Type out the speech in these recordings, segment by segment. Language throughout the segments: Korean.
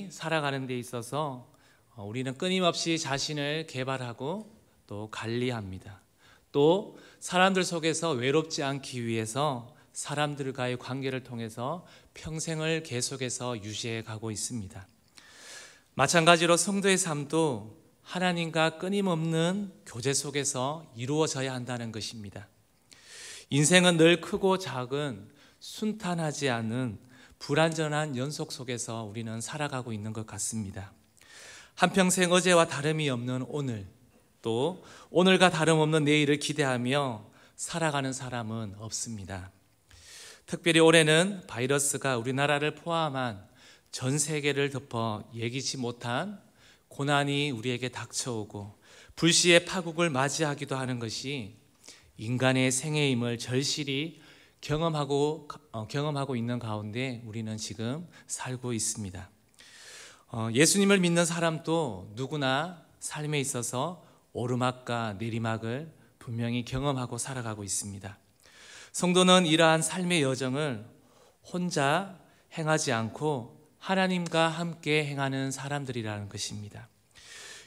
살아가는 데 있어서 우리는 끊임없이 자신을 개발하고 또 관리합니다. 또 사람들 속에서 외롭지 않기 위해서 사람들과의 관계를 통해서 평생을 계속해서 유지해 가고 있습니다. 마찬가지로 성도의 삶도 하나님과 끊임없는 교제 속에서 이루어져야 한다는 것입니다. 인생은 늘 크고 작은 순탄하지 않은 불완전한 연속 속에서 우리는 살아가고 있는 것 같습니다. 한평생 어제와 다름이 없는 오늘, 또 오늘과 다름없는 내일을 기대하며 살아가는 사람은 없습니다. 특별히 올해는 바이러스가 우리나라를 포함한 전 세계를 덮어 예기치 못한 고난이 우리에게 닥쳐오고 불시의 파국을 맞이하기도 하는 것이 인간의 생애임을 절실히 경험하고 있는 가운데 우리는 지금 살고 있습니다. 예수님을 믿는 사람도 누구나 삶에 있어서 오르막과 내리막을 분명히 경험하고 살아가고 있습니다. 성도는 이러한 삶의 여정을 혼자 행하지 않고 하나님과 함께 행하는 사람들이라는 것입니다.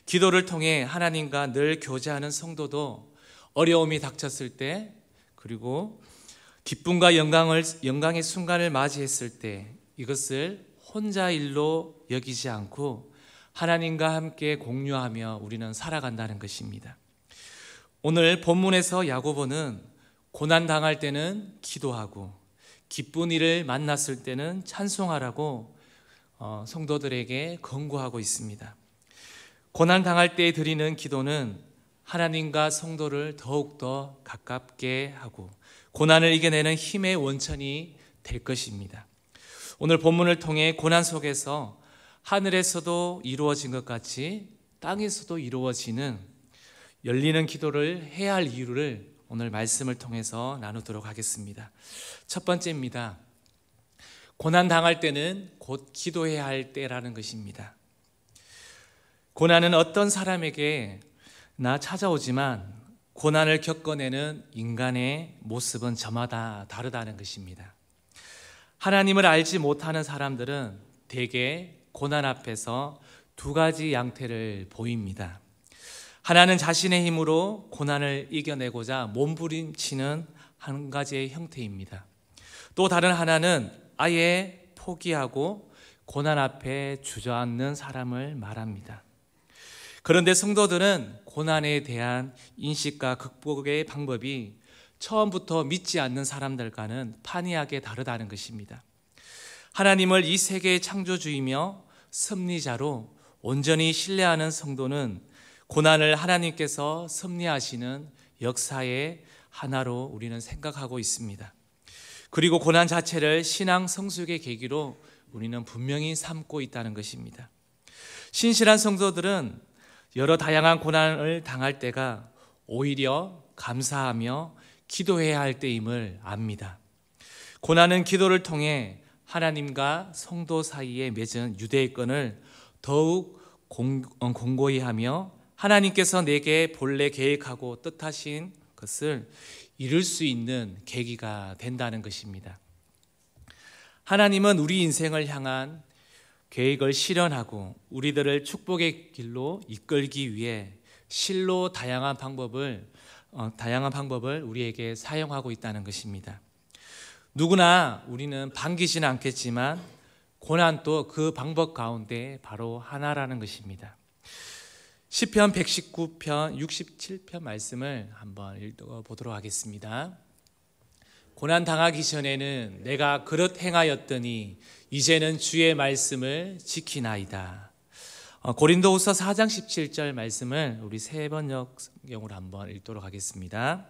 기도를 통해 하나님과 늘 교제하는 성도도 어려움이 닥쳤을 때, 그리고 기쁨과 영광의 순간을 맞이했을 때 이것을 혼자 일로 여기지 않고 하나님과 함께 공유하며 우리는 살아간다는 것입니다. 오늘 본문에서 야고보는 고난당할 때는 기도하고 기쁜 일을 만났을 때는 찬송하라고 성도들에게 권고하고 있습니다. 고난당할 때 드리는 기도는 하나님과 성도를 더욱더 가깝게 하고 고난을 이겨내는 힘의 원천이 될 것입니다. 오늘 본문을 통해 고난 속에서 하늘에서도 이루어진 것 같이 땅에서도 이루어지는 열리는 기도를 해야 할 이유를 오늘 말씀을 통해서 나누도록 하겠습니다. 첫 번째입니다. 고난 당할 때는 곧 기도해야 할 때라는 것입니다. 고난은 어떤 사람에게나 찾아오지만 고난을 겪어내는 인간의 모습은 저마다 다르다는 것입니다. 하나님을 알지 못하는 사람들은 대개 고난 앞에서 두 가지 양태를 보입니다. 하나는 자신의 힘으로 고난을 이겨내고자 몸부림치는 한 가지의 형태입니다. 또 다른 하나는 아예 포기하고 고난 앞에 주저앉는 사람을 말합니다. 그런데 성도들은 고난에 대한 인식과 극복의 방법이 처음부터 믿지 않는 사람들과는 판이하게 다르다는 것입니다. 하나님을 이 세계의 창조주이며 섭리자로 온전히 신뢰하는 성도는 고난을 하나님께서 섭리하시는 역사의 하나로 우리는 생각하고 있습니다. 그리고 고난 자체를 신앙 성숙의 계기로 우리는 분명히 삼고 있다는 것입니다. 신실한 성도들은 여러 다양한 고난을 당할 때가 오히려 감사하며 기도해야 할 때임을 압니다. 고난은 기도를 통해 하나님과 성도 사이에 맺은 유대의 끈을 더욱 공고히 하며 하나님께서 내게 본래 계획하고 뜻하신 것을 이룰 수 있는 계기가 된다는 것입니다. 하나님은 우리 인생을 향한 계획을 실현하고 우리들을 축복의 길로 이끌기 위해 실로 다양한 방법을 우리에게 사용하고 있다는 것입니다. 누구나 우리는 반기지는 않겠지만 고난도 그 방법 가운데 바로 하나라는 것입니다. 시편 119편 67편 말씀을 한번 읽어보도록 하겠습니다. 고난 당하기 전에는 내가 그릇 행하였더니 이제는 주의 말씀을 지키나이다. 고린도후서 4장 17절 말씀을 우리 세번역 성경으로 한번 읽도록 하겠습니다.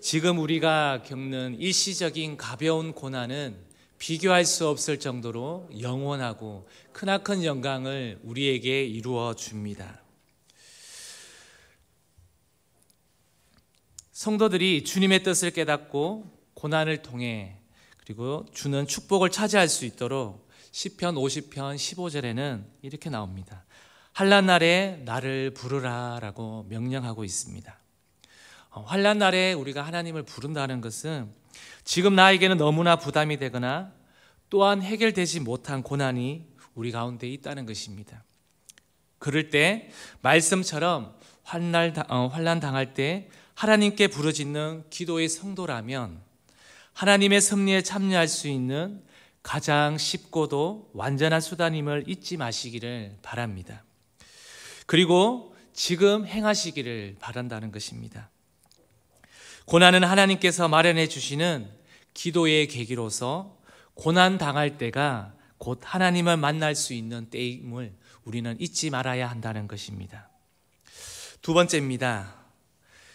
지금 우리가 겪는 일시적인 가벼운 고난은 비교할 수 없을 정도로 영원하고 크나큰 영광을 우리에게 이루어 줍니다. 성도들이 주님의 뜻을 깨닫고 고난을 통해 그리고 주는 축복을 차지할 수 있도록 시편 50편 15절에는 이렇게 나옵니다. 환난 날에 나를 부르라 라고 명령하고 있습니다. 환난 날에 우리가 하나님을 부른다는 것은 지금 나에게는 너무나 부담이 되거나 또한 해결되지 못한 고난이 우리 가운데 있다는 것입니다. 그럴 때 말씀처럼 환난 당할 때 하나님께 부르짖는 기도의 성도라면 하나님의 섭리에 참여할 수 있는 가장 쉽고도 완전한 수단임을 잊지 마시기를 바랍니다. 그리고 지금 행하시기를 바란다는 것입니다. 고난은 하나님께서 마련해 주시는 기도의 계기로서 고난 당할 때가 곧 하나님을 만날 수 있는 때임을 우리는 잊지 말아야 한다는 것입니다. 두 번째입니다.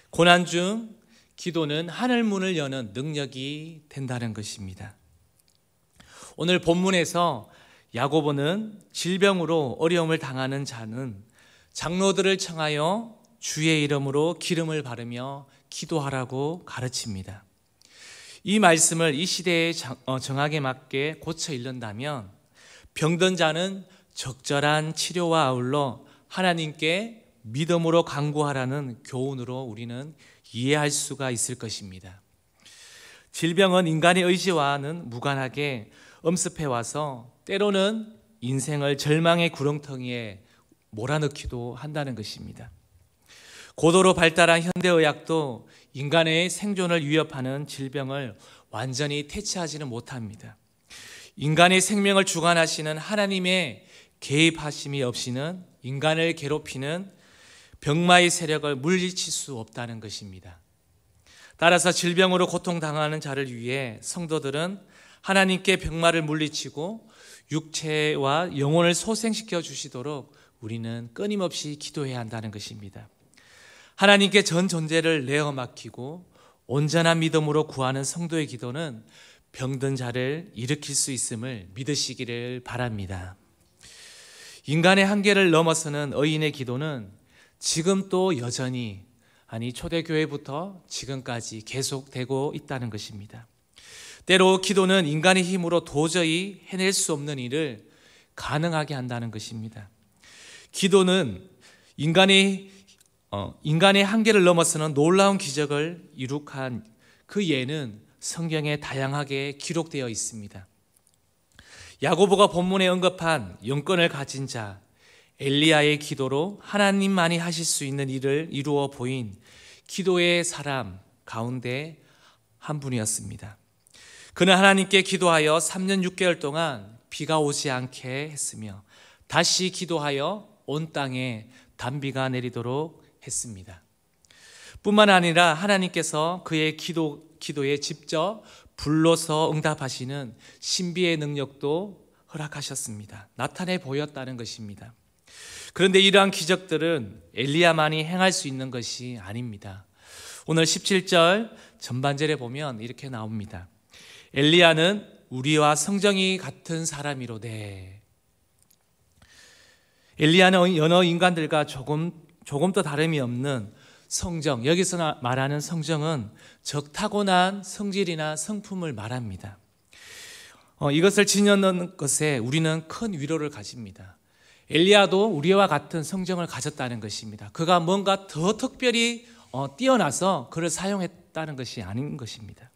고난 중 기도는 하늘 문을 여는 능력이 된다는 것입니다. 오늘 본문에서 야고보는 질병으로 어려움을 당하는 자는 장로들을 청하여 주의 이름으로 기름을 바르며 기도하라고 가르칩니다. 이 말씀을 이 시대의 정학에 맞게 고쳐 읽는다면 병든 자는 적절한 치료와 아울러 하나님께 믿음으로 간구하라는 교훈으로 우리는 이해할 수가 있을 것입니다. 질병은 인간의 의지와는 무관하게 엄습해 와서 때로는 인생을 절망의 구렁텅이에 몰아넣기도 한다는 것입니다. 고도로 발달한 현대의학도 인간의 생존을 위협하는 질병을 완전히 퇴치하지는 못합니다. 인간의 생명을 주관하시는 하나님의 개입하심이 없이는 인간을 괴롭히는 병마의 세력을 물리칠 수 없다는 것입니다. 따라서 질병으로 고통당하는 자를 위해 성도들은 하나님께 병마를 물리치고 육체와 영혼을 소생시켜 주시도록 우리는 끊임없이 기도해야 한다는 것입니다. 하나님께 전 존재를 내어 맡기고 온전한 믿음으로 구하는 성도의 기도는 병든 자를 일으킬 수 있음을 믿으시기를 바랍니다. 인간의 한계를 넘어서는 의인의 기도는 지금 또 여전히 초대교회부터 지금까지 계속되고 있다는 것입니다. 때로 기도는 인간의 힘으로 도저히 해낼 수 없는 일을 가능하게 한다는 것입니다. 기도는 인간의 한계를 넘어서는 놀라운 기적을 이룩한 그 예는 성경에 다양하게 기록되어 있습니다. 야고보가 본문에 언급한 영권을 가진 자 엘리야의 기도로 하나님만이 하실 수 있는 일을 이루어 보인 기도의 사람 가운데 한 분이었습니다. 그는 하나님께 기도하여 3년 6개월 동안 비가 오지 않게 했으며 다시 기도하여 온 땅에 단비가 내리도록 했습니다. 뿐만 아니라 하나님께서 그의 기도에 직접 불러서 응답하시는 신비의 능력도 허락하셨습니다. 나타내 보였다는 것입니다. 그런데 이러한 기적들은 엘리야만이 행할 수 있는 것이 아닙니다. 오늘 17절 전반절에 보면 이렇게 나옵니다. 엘리야는 우리와 성정이 같은 사람이로되. 엘리야는 여러 인간들과 조금도 다름이 없는 성정, 여기서 말하는 성정은 적타고난 성질이나 성품을 말합니다. 이것을 지녀는 것에 우리는 큰 위로를 가집니다. 엘리야도 우리와 같은 성정을 가졌다는 것입니다. 그가 뭔가 더 특별히 뛰어나서 그를 사용했다는 것이 아닌 것입니다.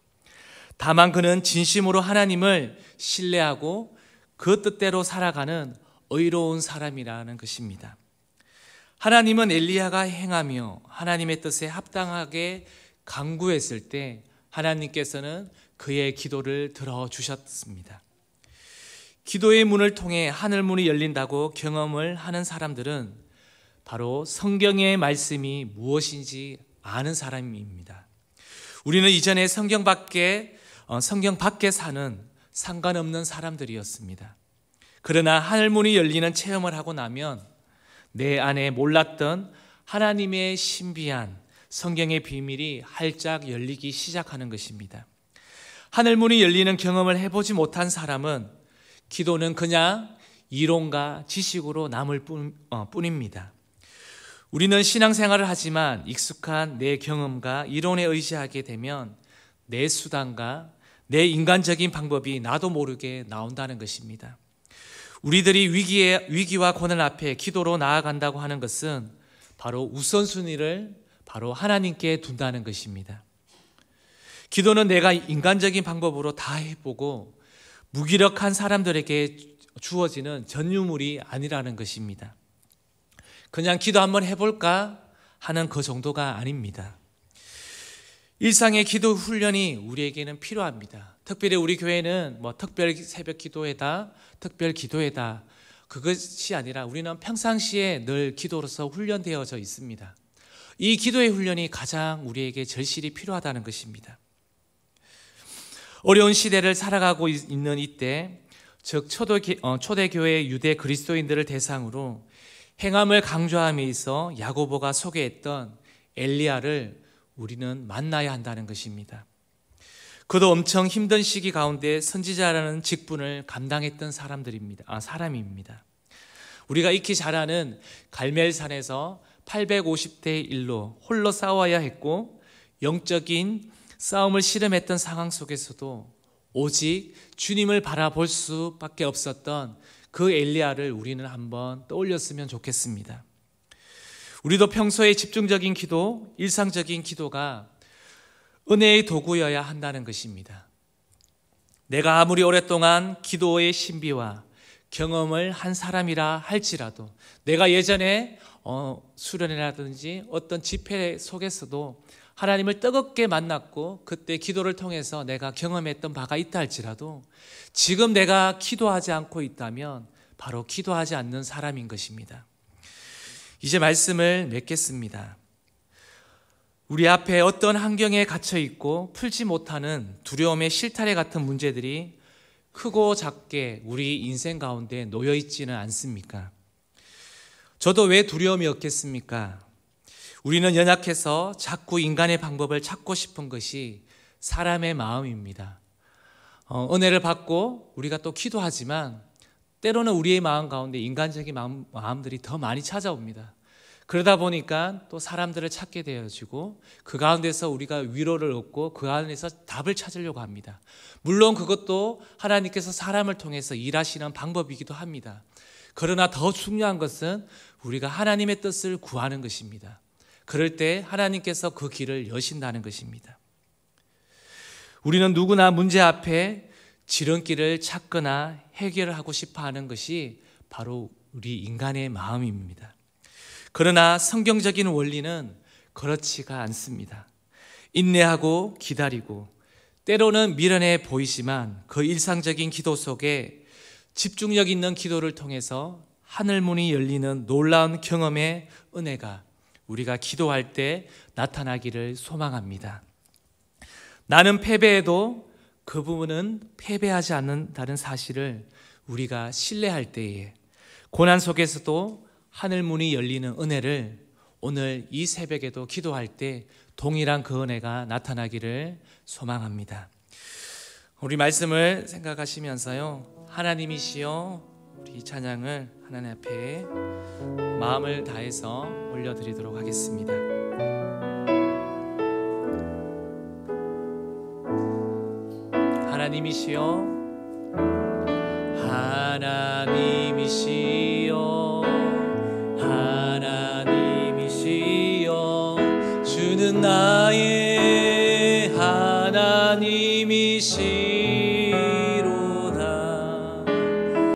다만 그는 진심으로 하나님을 신뢰하고 그 뜻대로 살아가는 의로운 사람이라는 것입니다. 하나님은 엘리야가 행하며 하나님의 뜻에 합당하게 간구했을 때 하나님께서는 그의 기도를 들어주셨습니다. 기도의 문을 통해 하늘 문이 열린다고 경험을 하는 사람들은 바로 성경의 말씀이 무엇인지 아는 사람입니다. 우리는 이전에 성경 밖에 사는 상관없는 사람들이었습니다. 그러나 하늘 문이 열리는 체험을 하고 나면 내 안에 몰랐던 하나님의 신비한 성경의 비밀이 활짝 열리기 시작하는 것입니다. 하늘문이 열리는 경험을 해보지 못한 사람은 기도는 그냥 이론과 지식으로 남을 뿐입니다. 우리는 신앙생활을 하지만 익숙한 내 경험과 이론에 의지하게 되면 내 수단과 내 인간적인 방법이 나도 모르게 나온다는 것입니다. 우리들이 위기와 고난 앞에 기도로 나아간다고 하는 것은 바로 우선순위를 바로 하나님께 둔다는 것입니다. 기도는 내가 인간적인 방법으로 다 해보고 무기력한 사람들에게 주어지는 전유물이 아니라는 것입니다. 그냥 기도 한번 해볼까 하는 그 정도가 아닙니다. 일상의 기도 훈련이 우리에게는 필요합니다. 특별히 우리 교회는 특별 새벽 기도회다, 특별 기도회다, 그것이 아니라 우리는 평상시에 늘 기도로서 훈련되어져 있습니다. 이 기도의 훈련이 가장 우리에게 절실히 필요하다는 것입니다. 어려운 시대를 살아가고 있는 이때, 즉 초대교회 유대 그리스도인들을 대상으로 행함을 강조함에 있어 야고보가 소개했던 엘리야를 우리는 만나야 한다는 것입니다. 그도 엄청 힘든 시기 가운데 선지자라는 직분을 감당했던 사람입니다. 우리가 익히 잘 아는 갈멜산에서 850대 1로 홀로 싸워야 했고 영적인 싸움을 씨름했던 상황 속에서도 오직 주님을 바라볼 수밖에 없었던 그 엘리야를 우리는 한번 떠올렸으면 좋겠습니다. 우리도 평소에 집중적인 기도, 일상적인 기도가 은혜의 도구여야 한다는 것입니다. 내가 아무리 오랫동안 기도의 신비와 경험을 한 사람이라 할지라도, 내가 예전에 수련회라든지 어떤 집회 속에서도 하나님을 뜨겁게 만났고 그때 기도를 통해서 내가 경험했던 바가 있다 할지라도, 지금 내가 기도하지 않고 있다면 바로 기도하지 않는 사람인 것입니다. 이제 말씀을 맺겠습니다. 우리 앞에 어떤 환경에 갇혀 있고 풀지 못하는 두려움의 실타래 같은 문제들이 크고 작게 우리 인생 가운데 놓여 있지는 않습니까? 저도 왜 두려움이 없겠습니까? 우리는 연약해서 자꾸 인간의 방법을 찾고 싶은 것이 사람의 마음입니다. 은혜를 받고 우리가 또 기도하지만 때로는 우리의 마음 가운데 인간적인 마음들이 더 많이 찾아옵니다. 그러다 보니까 또 사람들을 찾게 되어지고 그 가운데서 우리가 위로를 얻고 그 안에서 답을 찾으려고 합니다. 물론 그것도 하나님께서 사람을 통해서 일하시는 방법이기도 합니다. 그러나 더 중요한 것은 우리가 하나님의 뜻을 구하는 것입니다. 그럴 때 하나님께서 그 길을 여신다는 것입니다. 우리는 누구나 문제 앞에 지름길을 찾거나 해결을 하고 싶어 하는 것이 바로 우리 인간의 마음입니다. 그러나 성경적인 원리는 그렇지가 않습니다. 인내하고 기다리고 때로는 미련해 보이지만 그 일상적인 기도 속에 집중력 있는 기도를 통해서 하늘문이 열리는 놀라운 경험의 은혜가 우리가 기도할 때 나타나기를 소망합니다. 나는 패배해도 그 부분은 패배하지 않는다는 사실을 우리가 신뢰할 때에 고난 속에서도 하늘문이 열리는 은혜를 오늘 이 새벽에도 기도할 때 동일한 그 은혜가 나타나기를 소망합니다. 우리 말씀을 생각하시면서요, 하나님이시여, 우리 이 찬양을 하나님 앞에 마음을 다해서 올려드리도록 하겠습니다. 하나님이시여, 하나님이시여,